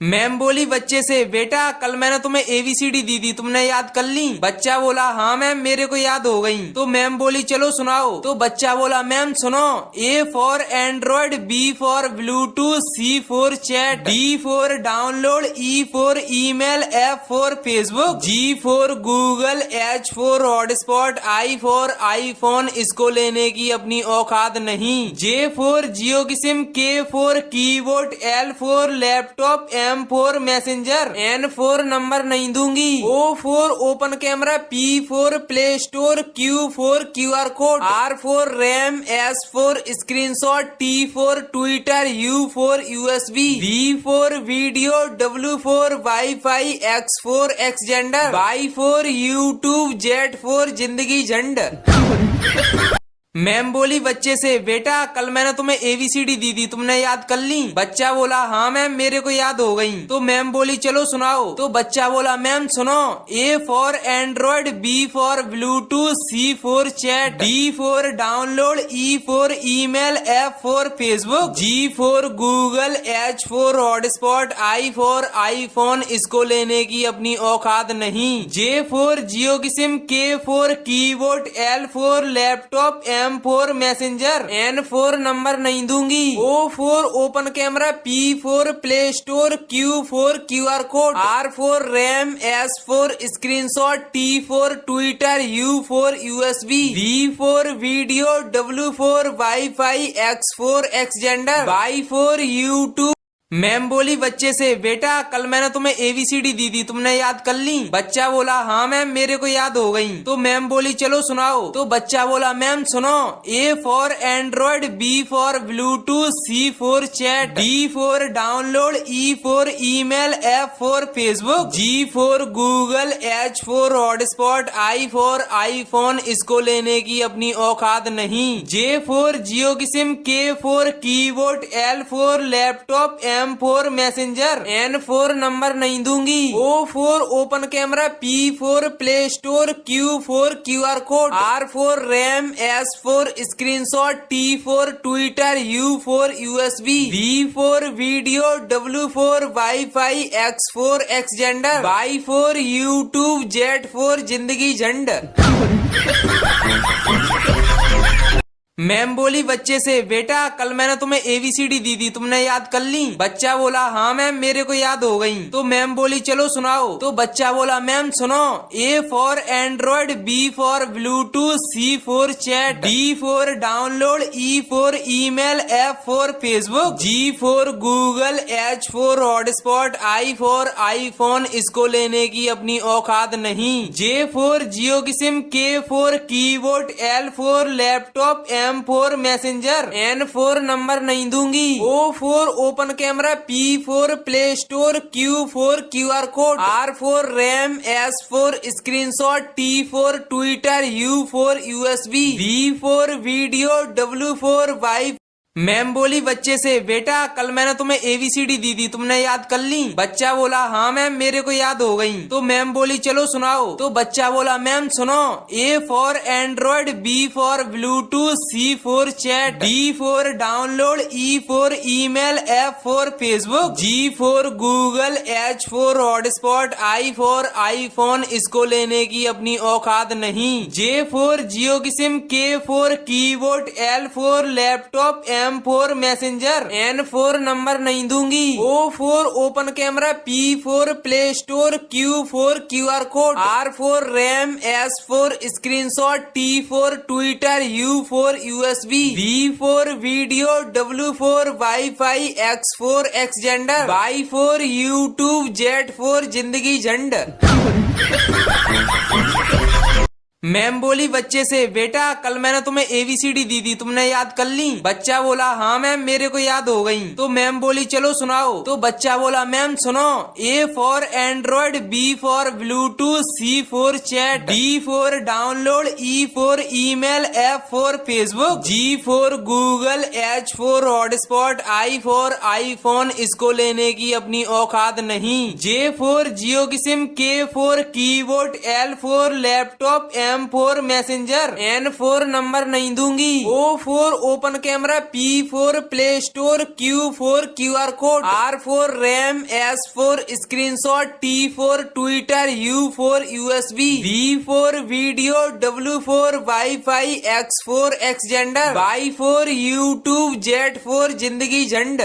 Ma'am बोली बच्चे से, बेटा कल मैंने तुम्हें एबीसीडी दी थी, तुमने याद कर ली? बच्चा बोला हाँ मैम मेरे को याद हो गई। तो मैम बोली चलो सुनाओ। तो बच्चा बोला मैम सुनो, A for Android, B for Bluetooth, C for chat, D for download, E for email, F for Facebook, G for Google, H for hotspot, I for iPhone, इसको लेने की अपनी औकात नहीं, जे फॉर जियो की SIM, K for keyboard, L for laptop, M for messenger, N for number नहीं दूंगी, O for open camera, P for play store, Q for QR code, R for RAM, S for screenshot, T for Twitter, U for USB, V for video, W for wifi, X for Xender, Y for YouTube, Z for जिंदगी झंड। Ma'am बोली बच्चे से, बेटा कल मैंने तुम्हें ABCD दी थी, तुमने याद कर ली? बच्चा बोला हाँ मैम मेरे को याद हो गई। तो मैम बोली चलो सुनाओ। तो बच्चा बोला मैम सुनो, A for Android, B for Bluetooth, C for chat, D for download, E for email, F for Facebook, G for Google, H for hotspot, I for iPhone, इसको लेने की अपनी औकात नहीं, जे फॉर जियो की SIM, K for keyboard, L for laptop, M for messenger, N for number नहीं दूंगी, O for open camera, P for play store, Q for QR code, R for RAM, S for screenshot, T for Twitter, U for USB, V for video, W for wifi, X for Xender, Y for YouTube. Ma'am बोली बच्चे से, बेटा कल मैंने तुम्हें ABCD दी थी, तुमने याद कर ली? बच्चा बोला हाँ मैम मेरे को याद हो गई। तो मैम बोली चलो सुनाओ। तो बच्चा बोला मैम सुनो, A for Android, B for Bluetooth, C for chat, D for download, E for email, F for Facebook, G for Google, H for hotspot, I for iPhone, इसको लेने की अपनी औकात नहीं, जे फॉर जियो की SIM, K for keyboard, L for laptop, M for messenger, N for number नहीं दूंगी, O for open camera, P for play store, Q for QR code, R for RAM, S for screenshot, T for Twitter, U for USB, V for video, W for wifi, X for Xender, Y for YouTube, Z for जिंदगी झंड। Ma'am बोली बच्चे से, बेटा कल मैंने तुम्हें ABCD दी थी, तुमने याद कर ली? बच्चा बोला हाँ मैम मेरे को याद हो गई। तो मैम बोली चलो सुनाओ। तो बच्चा बोला मैम सुनो, A for Android, B for Bluetooth, C for chat, D for download, E for email, F for Facebook, G for Google, H for hotspot, I for iPhone, इसको लेने की अपनी औकात नहीं, जे फॉर जियो की SIM, K for keyboard, L for laptop, M for messenger, N for number नहीं दूंगी, O for open camera, P for play store, Q for QR code, R for RAM, S for screenshot, T for Twitter, U for USB, V for video, W for wi. Ma'am बोली बच्चे से, बेटा कल मैंने तुम्हें ABCD दी थी, तुमने याद कर ली? बच्चा बोला हाँ मैम मेरे को याद हो गई। तो मैम बोली चलो सुनाओ। तो बच्चा बोला मैम सुनो, A for Android, B for Bluetooth, C for chat, D for download, E for email, F for Facebook, G for Google, H for hotspot, I for iPhone, इसको लेने की अपनी औकात नहीं, जे फॉर जियो की SIM, K for keyboard, L for laptop, M for messenger, N for number नहीं दूंगी, O for open camera, P for play store, Q for QR code, R for RAM, S for screenshot, T for Twitter, U for USB, V for video, W for wifi, X for Xender, Y for YouTube, Z for जिंदगी झंड। Ma'am बोली बच्चे से, बेटा कल मैंने तुम्हें ABCD दी थी, तुमने याद कर ली? बच्चा बोला हाँ मैम मेरे को याद हो गई। तो मैम बोली चलो सुनाओ। तो बच्चा बोला मैम सुनो, A for Android, B for Bluetooth, C for chat, D for download, E for email, F for Facebook, G for Google, H for hotspot, I for iPhone, इसको लेने की अपनी औकात नहीं, जे फॉर जियो की SIM, K for keyboard, L for laptop, M for messenger, N for number नहीं दूंगी, O for open camera, P for play store, Q for QR code, R for RAM, S for screenshot, T for Twitter, U for USB, V for video, W for wifi, X for एक्सजेंडर, Y for YouTube, Z for जिंदगी झंड।